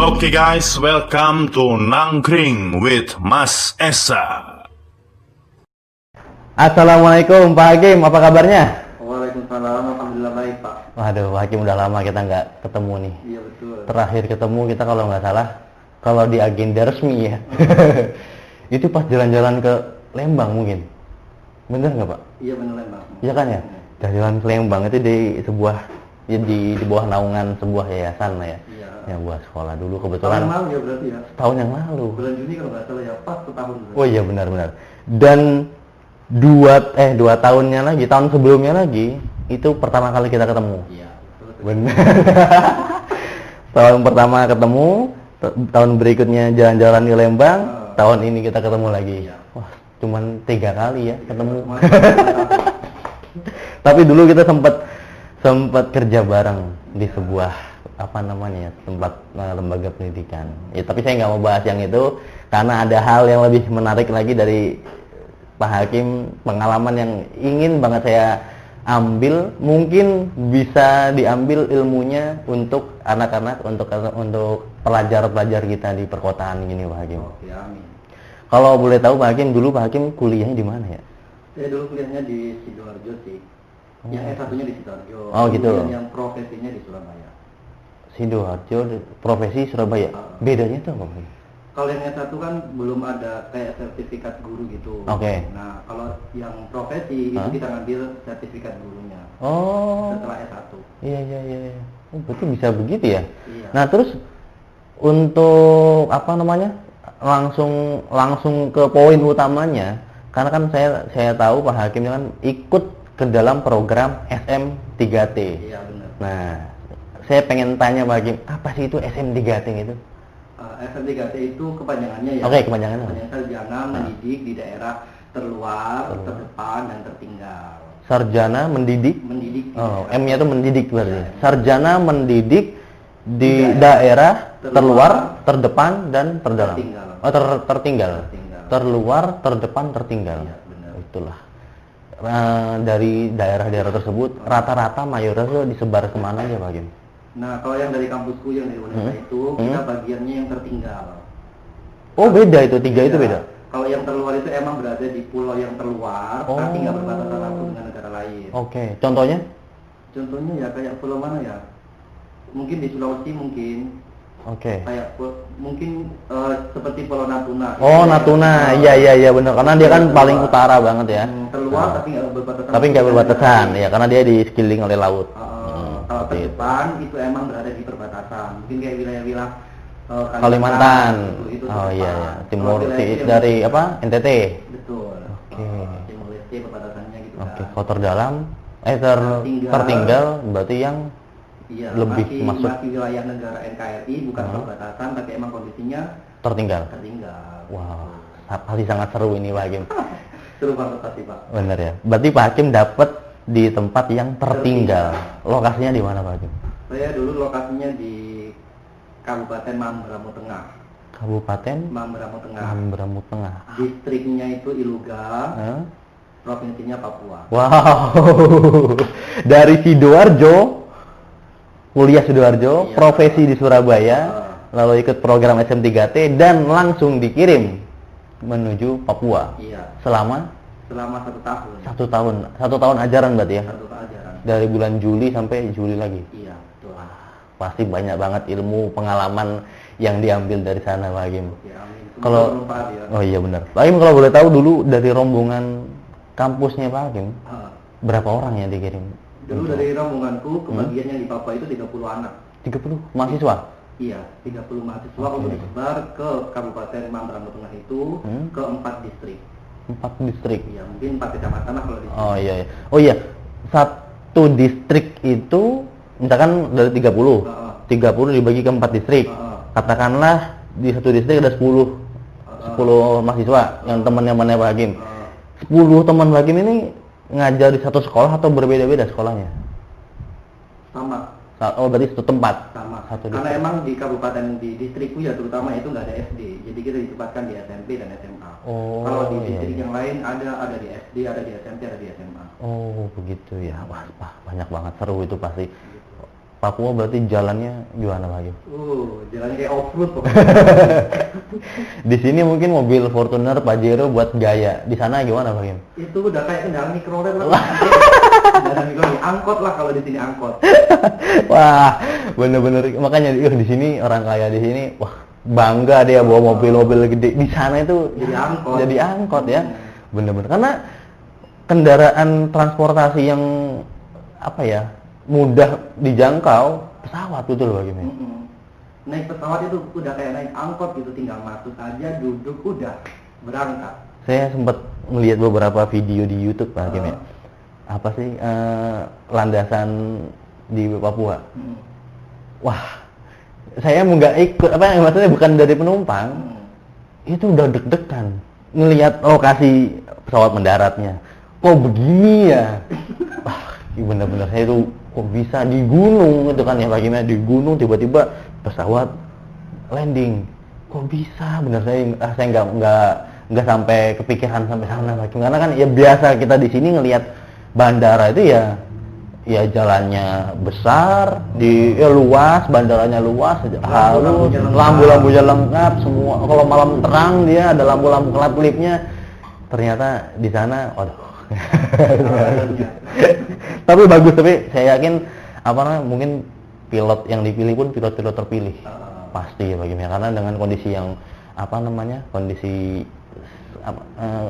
Okay guys, welcome to Nangkring with Mas Esa. Assalamualaikum Pak Hakim, apa kabarnya? Waalaikumsalam, alhamdulillah baik Pak. Waduh, Pak Hakim udah lama kita nggak ketemu nih. Iya betul. Terakhir ketemu kita kalau nggak salah, kalau di agenda resmi ya. Itu pas jalan-jalan ke Lembang mungkin. Bener nggak Pak? Iya bener Lembang. Iya kan ya? Jalan ke Lembang itu di sebuah, ya di bawah naungan sebuah yayasan lah ya. Iya. Yang buat sekolah dulu kebetulan. Tahun lalu ya berarti ya? Tahun yang lalu. Bulan Juni kalau nggak salah ya, pas setahun. Oh iya benar-benar. Dan dua tahunnya lagi, tahun sebelumnya lagi, itu pertama kali kita ketemu. Iya, betul. Benar. Tahun pertama ketemu, tahun berikutnya jalan-jalan di Lembang, tahun ini kita ketemu lagi. Iya. Wah, cuman 3 kali ya ketemu. Mantap. Tapi dulu kita sempat kerja bareng di sebuah tempat lembaga pendidikan. Ya, tapi saya nggak mau bahas yang itu karena ada hal yang lebih menarik lagi dari Pak Hakim, pengalaman yang ingin banget saya ambil, mungkin bisa diambil ilmunya untuk anak-anak, untuk pelajar-pelajar kita di perkotaan ini Pak Hakim. Oke, amin. Kalau boleh tahu Pak Hakim, dulu Pak Hakim kuliahnya di mana ya? Saya dulu kuliahnya di Sidoarjo sih. Yang S1-nya di Sidoarjo. Oh, gitu. Kemudian yang profesinya di Surabaya. Sidoarjo, profesi Surabaya. Bedanya tuh apa Pak? Kalau yang S1 kan belum ada kayak sertifikat guru gitu. Oke. Nah, kalau yang profesi itu kita ngambil sertifikat gurunya. Oh. Setelah S1. Iya. Oh, berarti bisa begitu ya? Iya. Nah, terus untuk langsung ke poin utamanya, karena kan saya tahu Pak Hakim kan ikut ke dalam program SM3T. Iya, benar. Nah, saya pengen tanya Pak Hakim, apa sih itu SM3T itu? SM3T itu kepanjangannya ya. Oke, kepanjangannya. Sarjana mendidik di daerah terluar, terdepan, dan tertinggal. Sarjana mendidik. Oh, M-nya itu mendidik berarti. Ya. Sarjana mendidik di daerah terluar, terdepan, dan terdalam. Tertinggal. Oh, tertinggal. Tertinggal. Terluar, terdepan, tertinggal. Iya, benar. Itulah. Dari daerah-daerah tersebut, rata-rata mayoritas disebar kemana aja Pak Hakim? Nah, kalau yang dari kampusku yang dari Unesa itu, kita bagiannya yang tertinggal. Oh, beda itu, 3 itu beda? Kalau yang terluar itu emang berada di pulau yang terluar, tapi nggak berbatasan langsung dengan negara lain. Oke, contohnya? Contohnya ya kayak pulau mana ya? Mungkin di Sulawesi mungkin. Oke. Kayak mungkin seperti Pulau Natuna. Oh, Natuna, iya benar, karena dia kan paling utara banget ya. Terluar tapi nggak berbatasan. Tapi nggak berbatasan, ya karena dia di sekeliling oleh laut. Kalau terdepan itu emang berada di perbatasan. Mungkin kayak wilayah-wilayah Kalimantan. Itu Oh terdepan. iya, timur Kalau wilayah dari apa? NTT. Betul. Oke. Timur Leste perbatasannya gitu Oke, kan. kalau terdalam tertinggal berarti yang Iya, lebih masuk masih wilayah negara NKRI, bukan perbatasan, tapi emang kondisinya tertinggal. Wow. Wah, pasti sangat seru ini Pak Hakim. Seru banget pasti Pak. Bener ya. Berarti Pak Hakim dapat di tempat yang tertinggal. Lokasinya di mana Pak Hakim? Saya dulu lokasinya di Kabupaten Mamberamo Tengah. Kabupaten Mamberamo Tengah. Mamberamo Tengah. Distriknya itu Iluga. Provinsinya Papua. Wow. Dari Sidoarjo, kuliah Sidoarjo, Iya. profesi di Surabaya, lalu ikut program SM3T dan langsung dikirim menuju Papua. Iya. Selama 1 tahun. 1 tahun. 1 tahun ajaran berarti ya? 1 tahun ajaran. Dari bulan Juli sampai Juli lagi. Iya, betul. Pasti banyak banget ilmu pengalaman yang diambil dari sana Pak Hakim. Ya, amin. Kalau bermanfaat ya. Oh iya benar. Pak Hakim kalau boleh tahu dulu dari rombongan kampusnya Pak Hakim, berapa orang yang dikirim? Dulu dari rombonganku kebagian yang di Papua itu 30 anak. 30 mahasiswa? Iya, 30 mahasiswa untuk disebar ke Kabupaten Mamberamo Tengah itu ke 4 distrik. 4 distrik. Iya, mungkin 4 kecamatan lah kalau di sini. Oh iya. Oh iya. Satu distrik itu misalkan dari 30. 30 dibagi ke 4 distrik. Katakanlah di satu distrik ada 10 mahasiswa yang teman-temannya Pak Hakim. 10 teman Pak Hakim ini ngajar di satu sekolah atau berbeda-beda sekolahnya? Sama. Oh, berarti satu tempat. Sama. Satu Karena distrik. emang di kabupaten di distrikku ya terutama itu nggak ada SD. Jadi kita ditempatkan di SMP dan SMA. Oh, Kalau di iya, distrik iya. yang lain ada di SD, ada di SMP, ada di SMA. Oh, begitu ya. Wah, banyak banget seru itu pasti. Papua berarti jalannya gimana Pak Hakim? Jalannya kayak off-road pokoknya. Di sini mungkin mobil Fortuner Pajero buat gaya. Di sana gimana Pak Hakim? Itu udah kayak kendaraan mikrolet lah. Kendaraan mikrolet, angkot lah kalau di sini angkot. Wah, bener-bener makanya di sini orang kaya di sini, wah bangga dia bawa mobil-mobil gede. Di sana itu jadi angkot ya, bener-bener. Karena kendaraan transportasi yang apa ya mudah dijangkau pesawat betul bagaimana? Naik pesawat itu udah kayak naik angkot gitu, tinggal masuk aja, duduk udah berangkat. Saya sempat melihat beberapa video di YouTube Pak Hakim ya. Apa sih landasan di Papua? Wah, saya nggak ikut maksudnya bukan dari penumpang. Itu udah deg-degan ngelihat lokasi pesawat mendaratnya. Kok begini ya? Wah, bener-bener saya tuh kok bisa di gunung itu kan ya bagaimana di gunung tiba-tiba pesawat landing. Kok bisa? Bener saya nggak sampai kepikiran sampai sana lagi. Karena kan ya biasa kita di sini ngelihat bandara itu ya jalannya besar, luas, bandaranya luas, halus, lampu-lampunya lengkap semua. Kalau malam terang dia ada lampu-lampu kelap-kelipnya. Ternyata di sana, waduh. Tapi bagus, tapi saya yakin mungkin pilot yang dipilih pun pilot-pilot terpilih. Pasti ya bagaimana karena dengan kondisi yang kondisi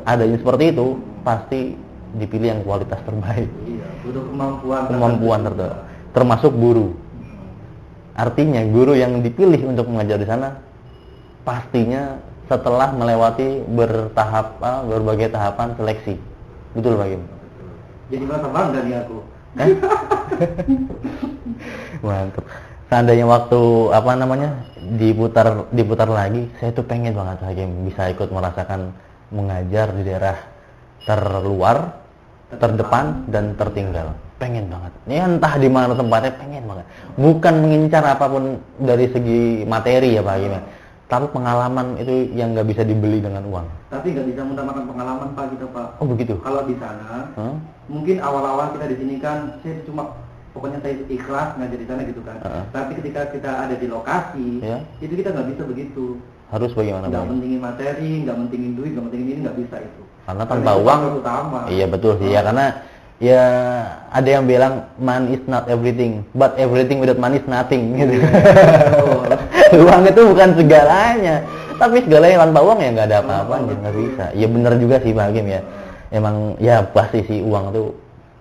adanya seperti itu pasti dipilih yang kualitas terbaik. Iya, butuh kemampuan termasuk guru. Artinya guru yang dipilih untuk mengajar di sana pastinya setelah melewati berbagai tahapan seleksi. Betul Pak Kim? Jadi merasa bangga nih aku. Mantap. Seandainya waktu diputar lagi, saya tuh pengen banget Pak Kim bisa ikut merasakan mengajar di daerah terluar, terdepan dan tertinggal. Pengen banget. Ya entah di mana tempatnya pengen banget. Bukan mengincar apapun dari segi materi ya Pak Kim. Tapi pengalaman itu yang nggak bisa dibeli dengan uang. Tapi nggak bisa mendapatkan pengalaman Pak kita Pak. Oh begitu. Kalau di sana, mungkin awal-awal kita di sini kan, saya cuma pokoknya saya ikhlas ngajar di sana gitu kan. Tapi ketika kita ada di lokasi, itu kita nggak bisa begitu. Harus bagaimana? Nggak pentingin materi, nggak pentingin duit, nggak pentingin ini, nggak bisa itu. Karena tanpa uang, iya betul sih ya karena ya ada yang bilang man is not everything, but everything without money is nothing gitu. Uang itu bukan segalanya, tapi segalanya tanpa uang ya nggak ada apa-apanya, nggak bisa. Ya benar juga sih Pak Hakim ya. Emang ya pasti sih uang itu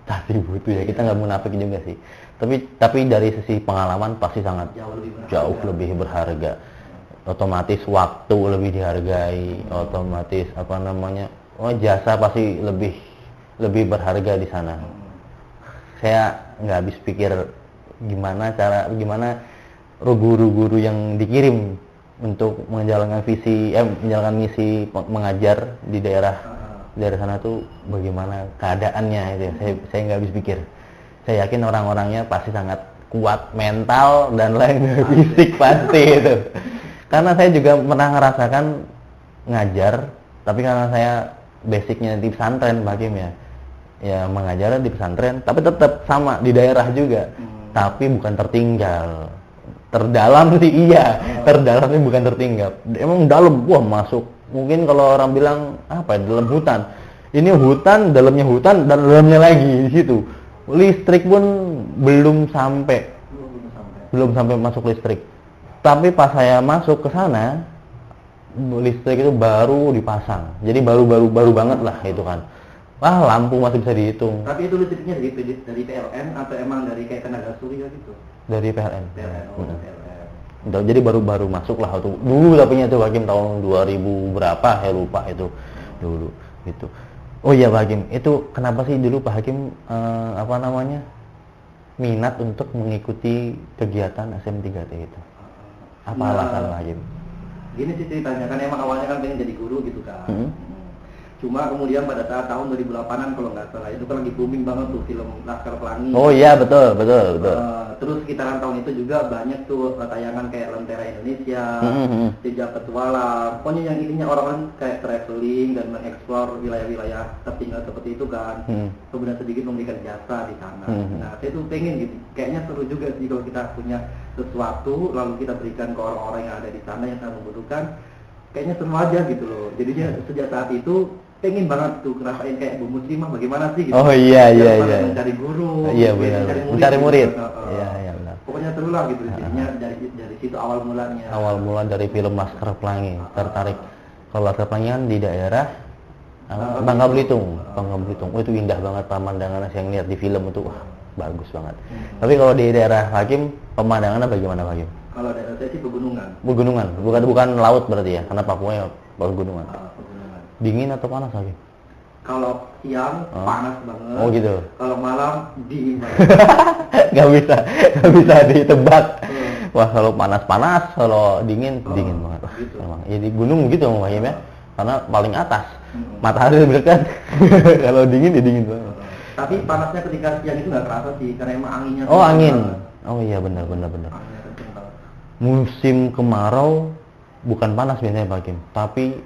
pasti butuh ya. Kita nggak munafik juga sih. Tapi dari sisi pengalaman pasti sangat jauh lebih berharga. Otomatis waktu lebih dihargai, otomatis jasa pasti lebih berharga di sana. Saya nggak habis pikir gimana guru-guru yang dikirim untuk menjalankan misi mengajar di daerah sana tuh bagaimana keadaannya itu ya. Saya nggak habis pikir. Saya yakin orang-orangnya pasti sangat kuat mental dan lain fisik pasti itu. Karena saya juga pernah ngerasakan ngajar, tapi karena saya basicnya di pesantren Pak Hakim ya mengajar di pesantren, tapi tetap sama di daerah juga, tapi bukan tertinggal. Terdalam sih iya, terdalam sih bukan tertinggal. Emang dalam, masuk. Mungkin kalau orang bilang dalam hutan. Ini hutan, dalamnya hutan, dan dalamnya lagi di situ. Listrik pun belum sampai masuk listrik. Tapi pas saya masuk ke sana, listrik itu baru dipasang. Jadi baru banget lah itu kan. Lampu masih bisa dihitung. Tapi itu listriknya dari PLN atau emang dari kayak tenaga surya gitu? Dari PLN. Jadi baru masuk lah waktu dulu tapi itu Pak Hakim tahun 2000 berapa saya lupa itu dulu gitu. Oh iya Pak Hakim, itu kenapa sih dulu Pak Hakim minat untuk mengikuti kegiatan SM3T itu? Apa alasan Pak Hakim? Gini sih ceritanya kan emang awalnya kan pengen jadi guru gitu kan. Cuma kemudian pada saat tahun 2008-an kalau nggak salah itu kan lagi booming banget tuh film Laskar Pelangi. Oh iya betul. Terus sekitaran tahun itu juga banyak tuh tayangan kayak Lentera Indonesia, Jejak Petualang. Pokoknya yang intinya orang-orang kayak traveling dan mengeksplor wilayah-wilayah tertinggal seperti itu kan. Kemudian sedikit memberikan jasa di sana. Nah saya tuh pengen gitu, kayaknya seru juga sih kalau kita punya sesuatu lalu kita berikan ke orang-orang yang ada di sana yang sangat membutuhkan. Kayaknya seru aja gitu loh. Jadinya sejak saat itu pengen banget tuh ngerasain kayak Bu Muslimah bagaimana sih gitu. Oh iya. Mencari guru, iya benar, mencari murid. Iya benar. Pokoknya seru lah gitu. Jadinya dari situ awal mulanya. Awal mula dari film Laskar Pelangi tertarik. Kalau Laskar Pelangi kan di daerah Bangka Belitung. Oh itu indah banget pemandangannya, yang lihat di film itu wah bagus banget. Tapi kalau di daerah Hakim pemandangannya bagaimana Hakim? Kalau daerah saya sih pegunungan. Pegunungan, bukan laut berarti ya, karena Papua ya pegunungan. Pegunungan. Dingin atau panas lagi? Kalau siang panas banget. Oh gitu. Kalau malam dingin banget. Gak bisa ditebak. Wah kalau panas, kalau dingin banget. Wah, gitu. Emang. Ya di gunung gitu Pak Him ya, karena paling atas. Matahari lebih dekat. Kalau dingin ya dingin banget. Tapi panasnya ketika siang itu nggak kerasa sih, karena emang anginnya. Oh angin. Oh iya benar. Anginnya kenceng banget. Musim kemarau bukan panas biasanya Pak Kim, tapi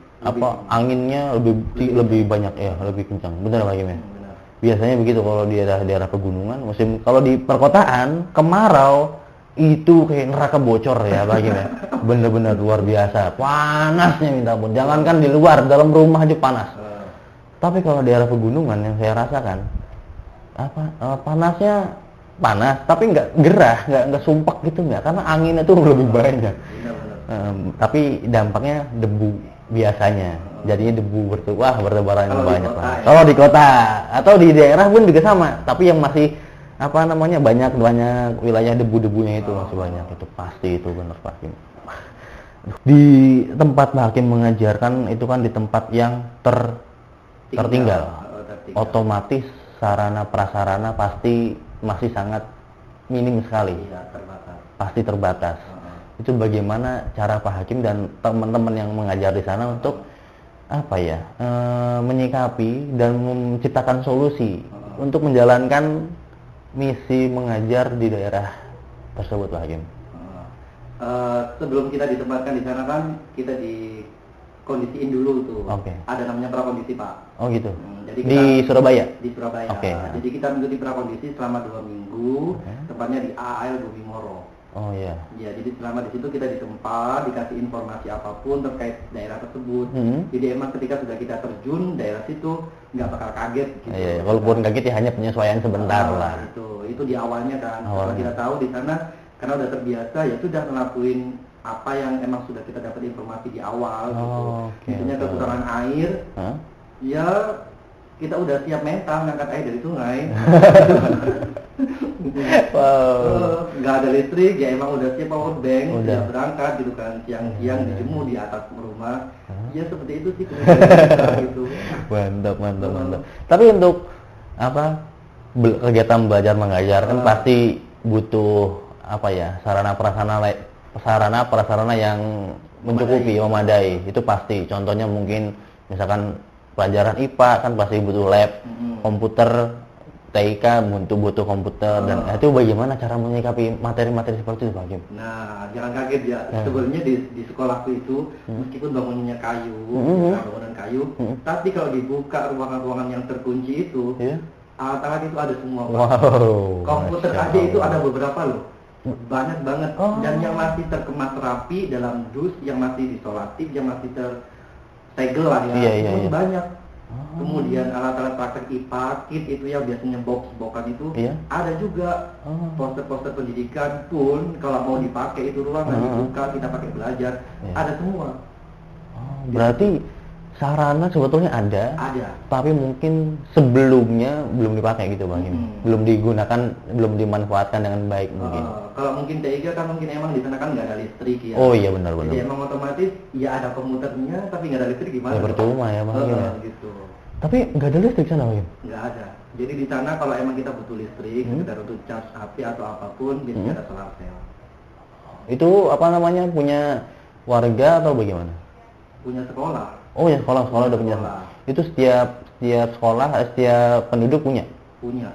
anginnya lebih banyak ya, lebih kencang. Benar Pak Kim ya? Benar. Biasanya begitu kalau di daerah pegunungan kalau di perkotaan kemarau itu kayak neraka bocor ya Pak Kim ya. Bener-bener luar biasa. Panasnya minta ampun. Jangankan di luar, dalam rumah aja panas. Tapi kalau daerah pegunungan yang saya rasakan panasnya panas, tapi nggak gerah, nggak sumpek gitu nggak, karena anginnya tuh lebih banyak. Tapi dampaknya debu biasanya, jadinya debu bertebaran banyak lah. Kalau di kota atau di daerah pun juga sama, tapi yang masih banyak wilayah debu-debunya itu masih banyak, itu pasti itu benar Pak Hakim. Di tempat Pak Hakim mengajarkan itu kan di tempat yang tertinggal. Otomatis sarana prasarana pasti masih sangat minim sekali. Pasti terbatas. Itu bagaimana cara Pak Hakim dan teman-teman yang mengajar di sana untuk menyikapi dan menciptakan solusi untuk menjalankan misi mengajar di daerah tersebut Pak Hakim. Sebelum kita ditempatkan di sana kan kita kondisiin dulu tuh. Ada namanya prakondisi Pak. Oh gitu. Jadi kita, di Surabaya. Di Surabaya. Jadi kita mengikuti prakondisi selama 2 minggu, tepatnya di AAL Bumimoro. Oh iya. Ya, jadi selama di situ kita ditempa, dikasih informasi apapun terkait daerah tersebut. Jadi emang ketika sudah kita terjun daerah situ nggak bakal kaget. Gitu. Iya, walaupun kaget ya hanya penyesuaian sebentar lah. Itu di awalnya kan. Setelah kita tahu di sana karena udah terbiasa ya sudah ngelakuin apa yang emang sudah kita dapat informasi di awal gitu. Misalnya kekurangan air, ya kita udah siap mental ngangkat air dari sungai. Nggak ada listrik, ya emang udah siap power bank, udah berangkat gitu kan, siang-siang dijemur di atas rumah. Ya seperti itu sih gitu. Mantap. Tapi untuk kegiatan belajar mengajar kan pasti butuh sarana prasarana yang mencukupi, memadai. Itu pasti. Contohnya mungkin misalkan pelajaran IPA kan pasti butuh lab, komputer, TIK butuh komputer, dan itu bagaimana cara menyikapi materi-materi seperti itu Pak Hakim? Nah, jangan kaget ya. Sebenarnya di sekolahku itu meskipun bangunannya kayu, bangunan kayu, tapi kalau dibuka ruangan-ruangan yang terkunci itu, alat-alat itu ada semua Pak. Komputer aja itu ada beberapa loh. Banyak banget, dan yang masih terkemas rapi dalam dus, yang masih isolatif, yang masih tersegel lah ya, itu banyak. Kemudian alat-alat praktek IPA, kit itu yang biasanya box-boxan itu ada juga. Poster-poster pendidikan pun kalau mau dipakai itu ruangan dibuka, kita pakai belajar, ada semua. Berarti sarana sebetulnya ada, tapi mungkin sebelumnya belum dipakai gitu Bang, belum digunakan, belum dimanfaatkan dengan baik mungkin. Kalau mungkin TIK kan mungkin emang di sana kan nggak ada listrik ya. Oh iya benar. Jadi emang otomatis ya ada komputernya, tapi nggak ada listrik gimana? Ya percuma ya Bang. Gitu. Tapi nggak ada listrik sana Bang? Nggak ada. Jadi di sana kalau emang kita butuh listrik, sekedar untuk charge HP atau apapun, biasanya ada solar cell. Itu punya warga atau bagaimana? Punya sekolah. Oh ya, sekolah udah punya. Sekolah. Itu setiap sekolah, setiap penduduk punya. Punya.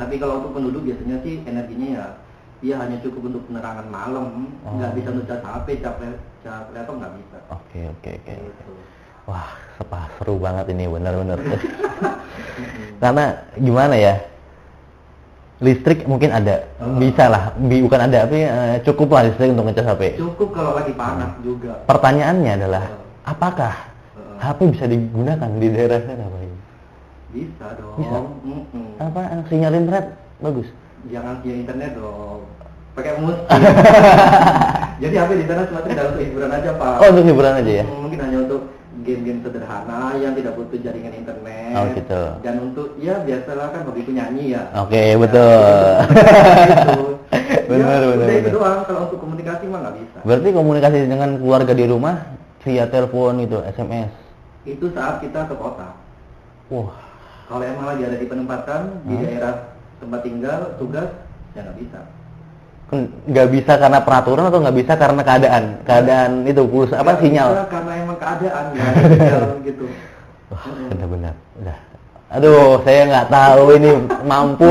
Tapi kalau untuk penduduk biasanya sih energinya ya hanya cukup untuk penerangan malam, nggak bisa untuk cas HP, cap laptop nggak bisa. Oke. Gitu. Wah, seru banget ini benar-benar. Karena gimana ya? Listrik mungkin ada, bisa lah, bukan ada, tapi cukup lah listrik untuk ngecas HP. Cukup kalau lagi panas juga. Pertanyaannya adalah, apakah HP bisa digunakan di daerah sana, Pak? Bisa dong. Bisa. Apa sinyal internet bagus? Jangan via internet dong. Pakai musik. Jadi HP di sana cuma untuk hiburan aja, Pak. Oh, untuk hiburan aja ya? Mungkin hanya untuk game-game sederhana yang tidak butuh jaringan internet. Oh, gitu. Dan untuk ya biasalah kan hobiku nyanyi ya. Oke, betul. Gitu. Benar. Udah itu doang. Kalau untuk komunikasi mah nggak bisa. Berarti komunikasi dengan keluarga di rumah via telepon itu, SMS. Itu saat kita ke kota. Wah. Kalau emang lagi ada di penempatan di daerah tempat tinggal, tugas, ya nggak bisa. Nggak bisa karena peraturan atau nggak bisa karena keadaan itu pulsa apa sinyal? Bisa karena emang keadaan ya, gitu. Wah, benar-benar. Udah. Aduh, saya nggak tahu ini mampu.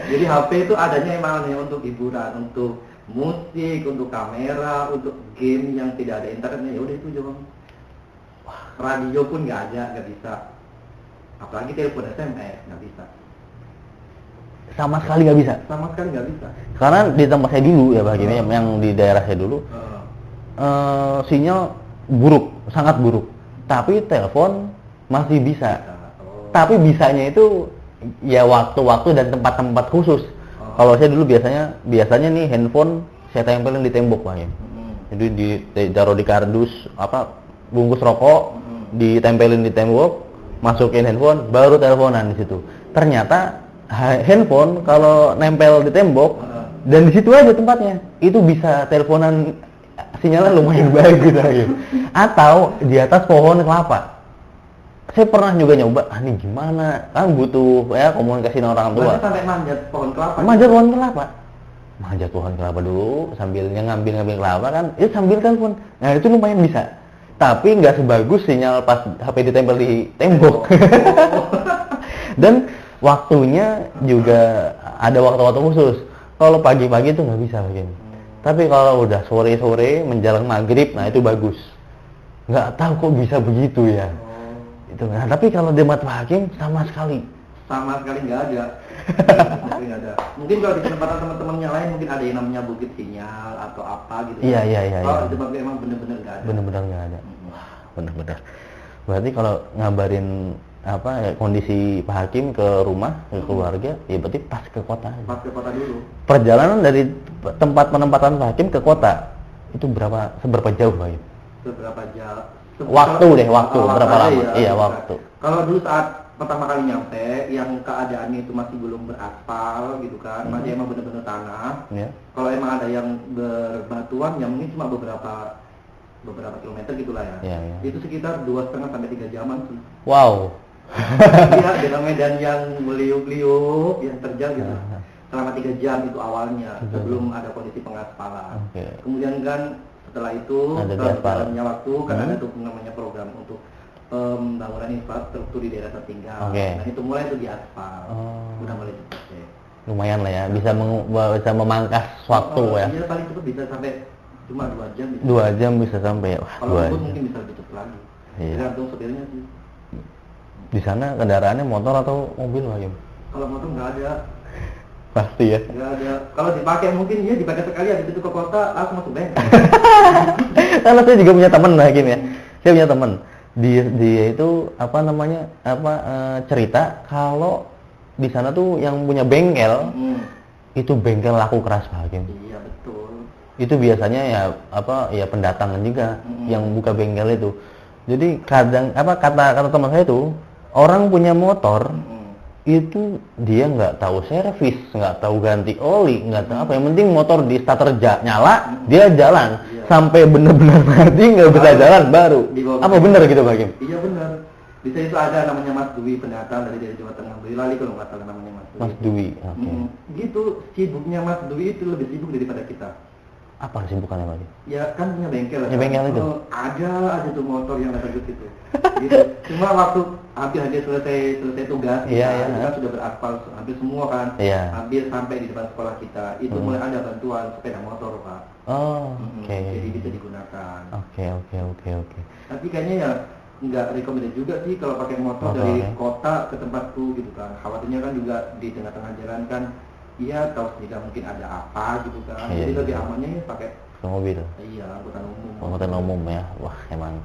Jadi HP itu adanya emang hanya untuk hiburan, untuk musik, untuk kamera, untuk game yang tidak ada internetnya. Ya udah itu doang. Radio pun nggak ada, nggak bisa. Apalagi telepon SMS nggak bisa. Sama sekali nggak bisa. Sama sekali nggak bisa. Karena di tempat saya dulu ya Pak, gini yang di daerah saya dulu sinyal buruk, sangat buruk. Tapi telepon masih bisa. Tapi bisanya itu ya waktu-waktu dan tempat-tempat khusus. Kalau saya dulu biasanya nih handphone saya tempelin di tembok Pak ya. Jadi ditaruh di kardus bungkus rokok, ditempelin di tembok, masukin handphone, baru teleponan di situ. Ternyata handphone kalau nempel di tembok dan di situ aja tempatnya, itu bisa teleponan sinyalnya lumayan baik gitu aja. Atau di atas pohon kelapa. Saya pernah juga nyoba, ini gimana? Kan butuh ya komunikasi dengan orang tua. Berarti sampai manjat pohon kelapa. Manjat pohon kelapa dulu, sambilnya ngambil kelapa kan, itu sambil telepon. Nah itu lumayan bisa. Tapi nggak sebagus sinyal pas HP ditempel di tembok. Dan waktunya juga ada waktu-waktu khusus. Kalau pagi-pagi itu nggak bisa begini. Tapi kalau udah sore-sore menjelang maghrib, nah itu bagus. Nggak tahu kok bisa begitu ya. Itu. Nah, tapi kalau di Mata Hakim sama sekali nggak ada. Mungkin kalau di penempatan teman-teman yang lain mungkin ada yang namanya bukit sinyal atau apa gitu. Iya. Kalau di tempat emang bener-bener nggak ada. Bener-bener nggak ada. Wah, bener-bener. Berarti kalau ngabarin kondisi Pak Hakim ke rumah, ke keluarga, ya berarti pas ke kota. Pas ke kota dulu. Perjalanan dari tempat penempatan Pak Hakim ke kota itu seberapa jauh Pak Hakim? Seberapa jauh? Waktu berapa lama? Ya, iya, waktu. Kalau dulu saat pertama kali nyampe, yang keadaannya itu masih belum beraspal gitu kan, masih emang bener-bener tanah. Yeah. Kalau emang ada yang berbatuan, ya mungkin cuma beberapa kilometer gitulah ya. Yeah. Itu sekitar 2,5 sampai 3 jaman sih. Wow. Iya, dengan medan yang meliuk-liuk, yang terjal gitu. Selama 3 jam itu awalnya, sebelum ada kondisi pengaspalan. Okay. Kemudian kan setelah itu, berjalannya waktu, kan ada tuh namanya program untuk pembangunan infrastruktur di daerah tertinggal. Okay. Dan itu mulai tuh diaspal. Udah mulai cepet deh. Lumayan lah ya, bisa memangkas waktu ya. Iya, paling cepet bisa sampai cuma 2 jam. 2 jam bisa sampai ya. Kalau ngebut mungkin bisa lebih cepet lagi. Iya. Tergantung sopirnya sih. Di sana kendaraannya motor atau mobil Pak Hakim? Kalau motor nggak ada. Pasti ya. Nggak ada. Kalau dipakai mungkin ya dipakai sekali, habis itu ke kota langsung masuk bengkel. Karena saya juga punya teman Pak Hakim ya. Saya punya teman. Dia itu cerita kalau di sana tuh yang punya bengkel itu bengkel laku keras Pak Hakim. Iya betul. Itu biasanya ya pendatangan juga yang buka bengkel itu. Jadi kadang kata teman saya itu orang punya motor itu dia nggak tahu servis, nggak tahu ganti oli, nggak tahu apa. Yang penting motor di starter nyala, dia jalan sampai benar-benar mati nggak bisa jalan baru. Apa benar gitu Pak Hakim? Iya benar. Di sana itu ada namanya Mas Dwi, pendatang dari Jawa Tengah. Boyolali kalau nggak salah namanya Mas Dwi. Mas Dwi. Okay. Gitu sibuknya Mas Dwi itu lebih sibuk daripada kita. Apa kesibukannya Pak? Ya kan punya bengkel. Punya bengkel itu? Ada aja tuh motor yang datang ke situ. Gitu. Cuma waktu hampir selesai tugas, Iya, kita kan sudah beraspal hampir semua kan. Iya. Hampir sampai di depan sekolah kita. Itu mulai ada bantuan sepeda motor, Pak. Oh, oke. Jadi bisa digunakan. Oke. Tapi kayaknya ya nggak recommended juga sih kalau pakai motor dari kota ke tempatku gitu kan. Khawatirnya kan juga di tengah-tengah jalan kan, iya tahu tidak mungkin ada apa gitu kan. Iya, Jadi iya. lebih amannya ya pakai Ke mobil. iya angkutan umum. Angkutan umum ya. Wah, emang.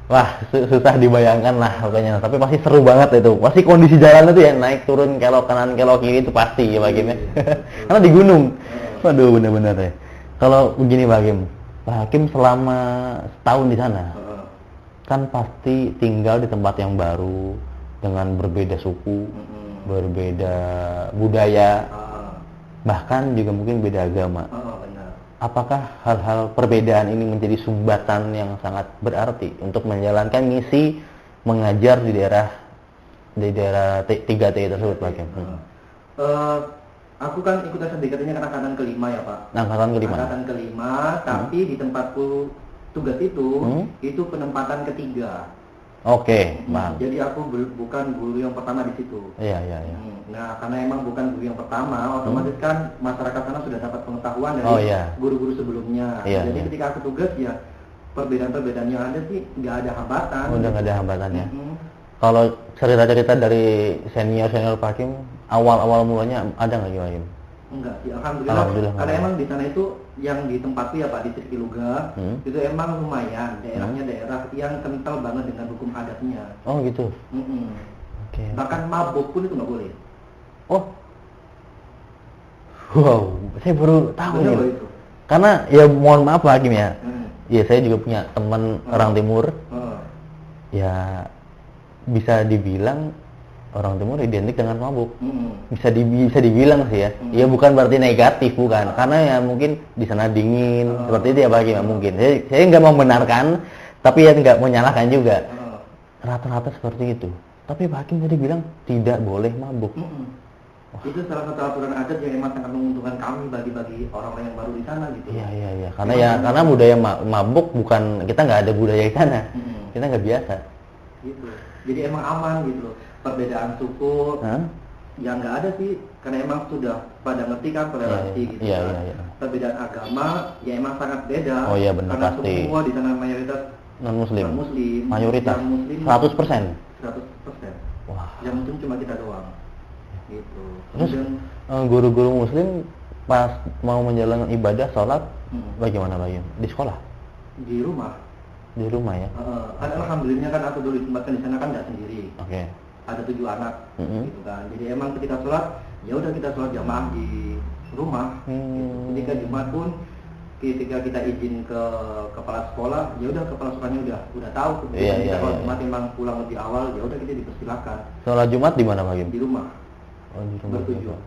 Wah, susah dibayangkan lah pokoknya. Tapi pasti seru banget itu. Pasti kondisi jalan itu ya naik turun kelok kanan kelok kiri itu pasti ya Pak Hakim ya. Karena di gunung. Waduh, bener-bener ya. Kalau begini Pak Hakim, Pak Hakim selama setahun di sana, kan pasti tinggal di tempat yang baru dengan berbeda suku, berbeda budaya, bahkan juga mungkin beda agama. Benar. Apakah hal-hal perbedaan ini menjadi sumbatan yang sangat berarti untuk menjalankan misi mengajar di daerah 3T tersebut Pak Hakim? Aku kan ikut SNBKT-nya kan angkatan kelima ya Pak. Angkatan kelima. Angkatan kelima, tapi di tempatku tugas itu penempatan ketiga. Oke, paham. Jadi aku bukan guru yang pertama di situ. Iya. Nah, karena emang bukan guru yang pertama, otomatis kan masyarakat sana sudah dapat pengetahuan dari guru-guru sebelumnya. Jadi ketika aku tugas ya perbedaan-perbedaan yang ada sih nggak ada hambatan. Udah nggak ada hambatan ya. Kalau cerita-cerita dari senior Pak Hakim, awal mulanya ada nggak Pak Hakim? Enggak sih, alhamdulillah. Karena emang di sana itu yang di tempatku ya Pak, di Trikiluga, itu emang lumayan, daerahnya daerah yang kental banget dengan hukum adatnya. Oh gitu. Oke. Bahkan mabuk pun itu nggak boleh. Oh. Wow, saya baru tahu Benar nih. itu. Karena ya mohon maaf Pak Hakim ya. Ya saya juga punya teman orang timur. Ya bisa dibilang orang timur identik dengan mabuk. Bisa dibilang sih ya. Ya bukan berarti negatif, bukan. Karena ya mungkin di sana dingin, seperti itu ya Pak Hakim ya mungkin. Saya nggak membenarkan, tapi ya nggak menyalahkan juga. Rata-rata seperti itu. Tapi Pak Hakim tadi bilang tidak boleh mabuk. Itu salah satu aturan adat yang emang sangat menguntungkan kami bagi orang-orang yang baru di sana gitu. Iya. Karena budaya mabuk bukan, kita nggak ada budaya di sana. Kita nggak biasa. Gitu. Jadi emang aman gitu loh. Perbedaan suku yang nggak ada sih, karena emang sudah pada ngerti kan toleransi gitu kan. Perbedaan agama ya emang sangat beda. Oh iya benar karena pasti. Semua di sana mayoritas non muslim. Mayoritas. Mayoritas. Muslim 100%. 100%. Wah. Yang muslim cuma kita doang. Gitu. Terus guru-guru muslim pas mau menjalankan ibadah sholat bagaimana Pak Hakim? Di sekolah? Di rumah. Di rumah ya. Alhamdulillah kan aku dulu ditempatkan di sana kan nggak sendiri. Oke. Ada 7 anak gitu kan. Jadi emang ketika sholat ya udah kita sholat jamaah di rumah. Gitu. Ketika Jumat pun ketika kita izin ke kepala sekolah, ya udah kepala sekolahnya udah tahu. Kalau Jumat memang pulang lebih awal, ya udah kita dipersilakan. Sholat Jumat di mana Pak Hakim? Di rumah. Oh, di rumah. Bertujuh.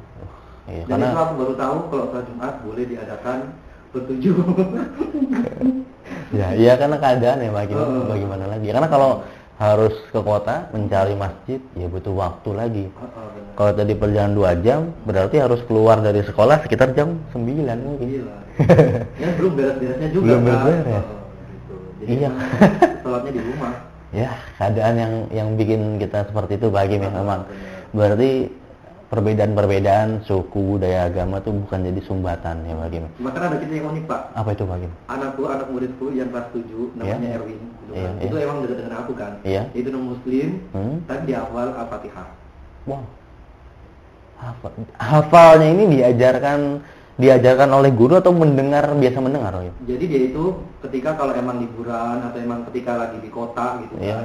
Iya, Dan itu aku baru tahu kalau sholat Jumat boleh diadakan bertujuh. Iya karena keadaan ya Pak Hakim. Bagaimana lagi? Karena kalau harus ke kota mencari masjid ya butuh waktu lagi. Kalau tadi perjalanan 2 jam berarti harus keluar dari sekolah sekitar jam 9 mungkin. Gila. Ya belum beres-beresnya juga. Belum beres-beres. Gitu. Jadi Iya. sholatnya di rumah. Ya keadaan yang bikin kita seperti itu Pak Hakim ya memang. Berarti perbedaan suku budaya agama tuh bukan jadi sumbatan ya Pak Hakim. Bahkan ada cerita yang unik Pak. Apa itu Pak Hakim? Anak muridku yang kelas 7 namanya Erwin gitu kan. Itu emang dekat dengan aku kan. Itu non muslim, tapi di awal Al-Fatihah. Wow. Hafalnya ini diajarkan oleh guru atau biasa mendengar Pak Hakim? Jadi dia itu ketika kalau emang liburan atau emang ketika lagi di kota gitu kan.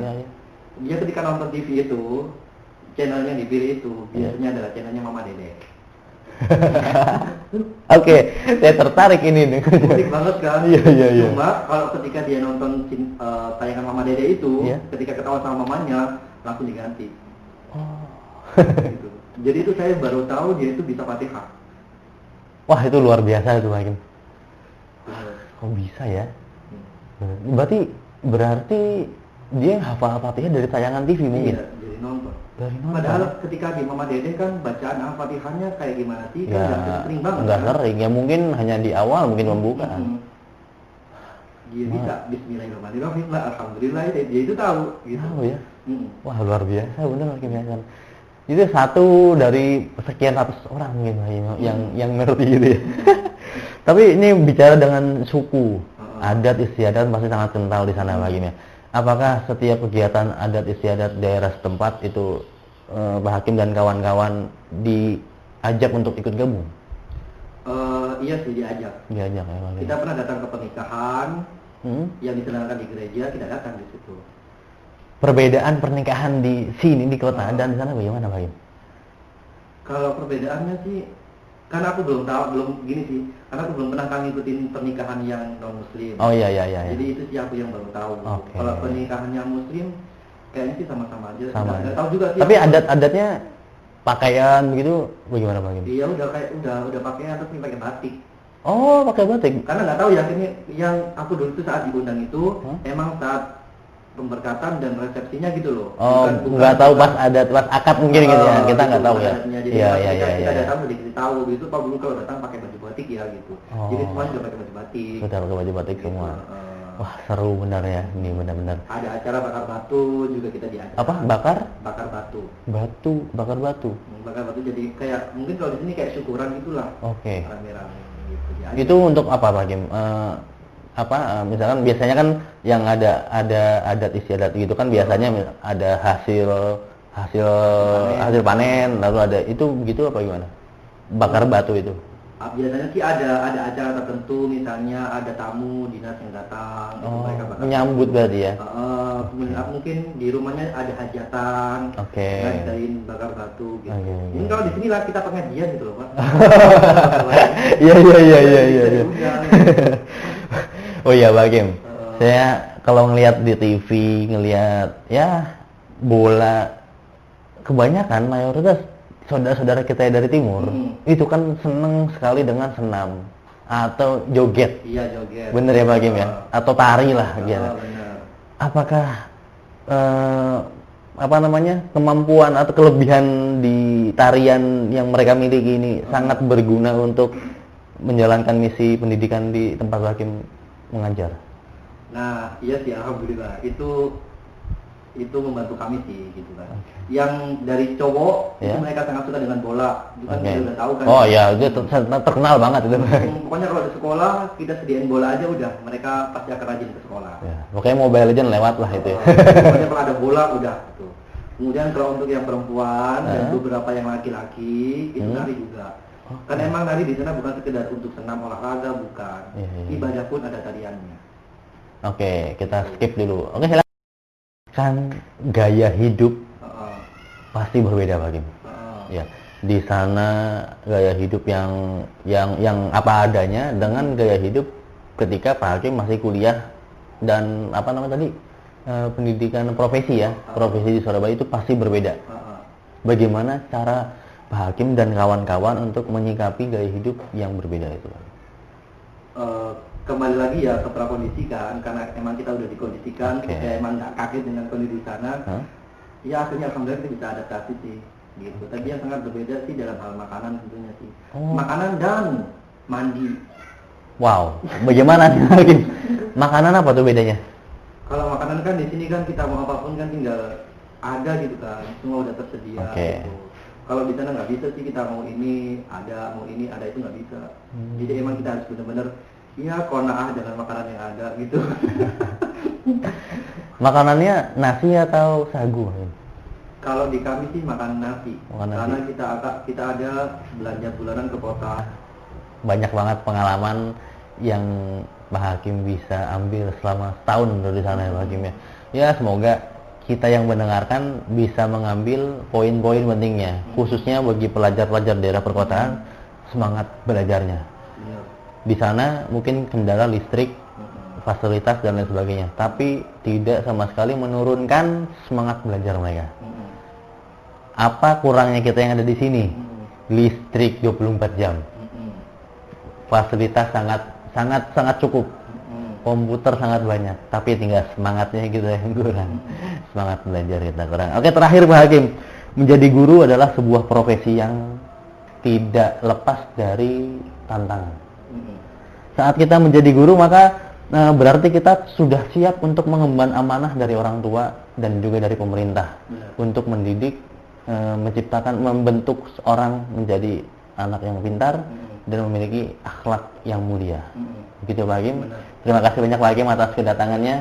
Dia ketika nonton TV itu channelnya dipilih itu biasanya adalah channelnya Mama Dede. Oke, saya tertarik ini nih. Unik banget kan? Iya. Cuma kalau ketika dia nonton tayangan Mama Dede itu, ketika ketawa sama mamanya langsung diganti. Gitu. Jadi itu saya baru tahu dia itu bisa Fatihah. Wah itu luar biasa itu Pak Hakim. Kok bisa ya? Berarti dia hafal Fatihah dari tayangan TV mungkin. Iya, jadi nonton. Dari nonton. Padahal ketika di Mama Dede kan bacaan Al-Fatihahnya kayak gimana sih? Kan Ya, nggak sering banget. nggak kan? sering. Ya mungkin hanya di awal mungkin pembukaan. Dia bisa Bismillahirrahmanirrahim lah, Alhamdulillah dia itu tahu. Gitu. Tahu ya. Mm-mm. Wah luar biasa, bener Hakim Hasan. Itu satu dari sekian ratus orang mungkin yang ngerti gitu ya. Tapi ini bicara dengan suku, adat istiadat pasti sangat kental di sana Pak Hakim ya. Apakah setiap kegiatan adat istiadat daerah setempat itu Pak Hakim dan kawan-kawan diajak untuk ikut gabung? Iya sih diajak. Diajak ya Pak Hakim. Kita pernah datang ke pernikahan yang diselenggarakan di gereja, kita datang di situ. Perbedaan pernikahan di sini di kota dan di sana bagaimana Pak Hakim? Kalau perbedaannya sih, karena aku belum tahu, belum gini sih, karena aku belum pernah ngikutin pernikahan yang non Muslim. Oh iya. Jadi itu sih aku yang baru tahu. Oke. Kalau pernikahan yang Muslim, kayaknya sih sama-sama aja. Sama Nggak aja. tahu juga sih. Tapi adat-adatnya pakaian begitu bagaimana Pak Hakim? Iya udah pakaian terus ini pakai batik. Oh pakai batik. Karena nggak tahu ya, ini yang aku dulu tuh saat diundang itu emang saat pemberkatan dan resepsinya gitu loh. Oh, nggak tahu pas adat, pas akad mungkin gitu ya. Kita nggak tahu ya. Jadi Iya. kita datang udah tahu gitu. Pak dulu kalau datang pakai baju batik ya gitu. Oh. Jadi semua juga pakai baju batik. Betul pakai baju batik semua. Gitu. Wah seru benar ya. Ini benar-benar. Ada acara bakar batu juga kita diajak. Apa? Bakar? Bakar batu. Batu, bakar batu. Bakar batu jadi kayak mungkin kalau di sini kayak syukuran gitulah. Oke. Rame-rame gitu. Diajak. Itu untuk apa Pak Hakim? Misalkan biasanya kan yang ada adat istiadat gitu kan biasanya ada hasil panen lalu ada itu begitu apa gimana? Bakar batu itu. Biasanya sih ada acara tertentu, misalnya ada tamu dinas yang datang, itu Oh, mereka bakar menyambut berarti ya. mungkin di rumahnya ada hajatan, Oke. ngadain bakar batu gitu. Oke. Ini kalau di sini lah kita pengajian gitu loh Pak. Iya. Bisa diundang, gitu. Oh iya Pak Hakim. Saya kalau ngelihat di TV, ngelihat ya bola kebanyakan mayoritas saudara-saudara kita dari timur itu kan seneng sekali dengan senam atau joget. Iya joget. Bener ya Pak Hakim ya? Atau tari lah gitu. Bener. Apakah kemampuan atau kelebihan di tarian yang mereka miliki ini sangat berguna untuk menjalankan misi pendidikan di tempat Pak Hakim mengajar? Nah, iya sih alhamdulillah. Itu membantu kami sih gitu kan. Yang dari cowok itu mereka sangat suka dengan bola. Itu kan kita udah tahu kan. Oh iya, itu terkenal banget itu. Pokoknya kalau di sekolah kita sediain bola aja udah, mereka pasti akan rajin ke sekolah. Ya, pokoknya Mobile Legends lewat lah itu. Pokoknya kalau ada bola udah gitu. Kemudian kalau untuk yang perempuan dan beberapa yang laki-laki itu nari juga. Kan emang nari di sana bukan sekedar untuk senam olahraga, bukan. Ibadah pun ada tariannya. Oke, kita skip dulu. Oke, silakan. Kan gaya hidup pasti berbeda Pak Hakim. Ya, di sana gaya hidup yang apa adanya dengan gaya hidup ketika Pak Hakim masih kuliah dan pendidikan profesi ya, profesi di Surabaya itu pasti berbeda. Bagaimana cara Pak Hakim dan kawan-kawan untuk menyikapi gaya hidup yang berbeda itu Pak? Kembali lagi ya ke prakondisi kan, karena emang kita udah dikondisikan, ya emang nggak kaget dengan kondisi di sana. Ya akhirnya alhamdulillah kita bisa adaptasi sih, gitu. Tapi yang sangat berbeda sih dalam hal makanan tentunya sih. Makanan dan mandi. Wow, bagaimana nih Hakim? Makanan apa tuh bedanya? Kalau makanan kan di sini kan kita mau apapun kan tinggal ada gitu kan, semua udah tersedia. Gitu. Kalau di sana nggak bisa sih, kita mau ini ada itu nggak bisa. Jadi emang kita harus benar-benar ya qanaah dengan makanan yang ada gitu. Makanannya nasi atau sagu? Kalau di kami sih makan nasi. Karena kita ada belanja bulanan ke kota. Banyak banget pengalaman yang Pak Hakim bisa ambil selama setahun dari sana ya Pak Hakim ya. Ya semoga kita yang mendengarkan bisa mengambil poin-poin pentingnya, khususnya bagi pelajar-pelajar daerah perkotaan, semangat belajarnya. Di sana mungkin kendala listrik, fasilitas dan lain sebagainya, tapi tidak sama sekali menurunkan semangat belajar mereka. Apa kurangnya kita yang ada di sini? Listrik 24 jam. Fasilitas sangat cukup. komputer sangat banyak, tapi tinggal semangatnya gitu yang kurang. Semangat belajar kita kurang. Oke, terakhir Pak Hakim, menjadi guru adalah sebuah profesi yang tidak lepas dari tantangan. Saat kita menjadi guru, maka berarti kita sudah siap untuk mengemban amanah dari orang tua dan juga dari pemerintah untuk mendidik, menciptakan, membentuk seorang menjadi anak yang pintar dan memiliki akhlak yang mulia. Begitu Pak Hakim. Terima kasih banyak Pak Hakim atas kedatangannya.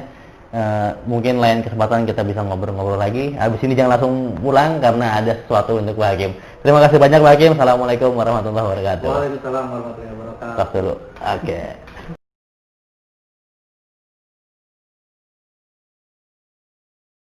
Mungkin lain kesempatan kita bisa ngobrol-ngobrol lagi. Habis ini jangan langsung pulang karena ada sesuatu untuk Pak Hakim. Terima kasih banyak Pak Hakim. Assalamualaikum warahmatullahi wabarakatuh. Waalaikumsalam warahmatullahi wabarakatuh. Stop dulu. Oke.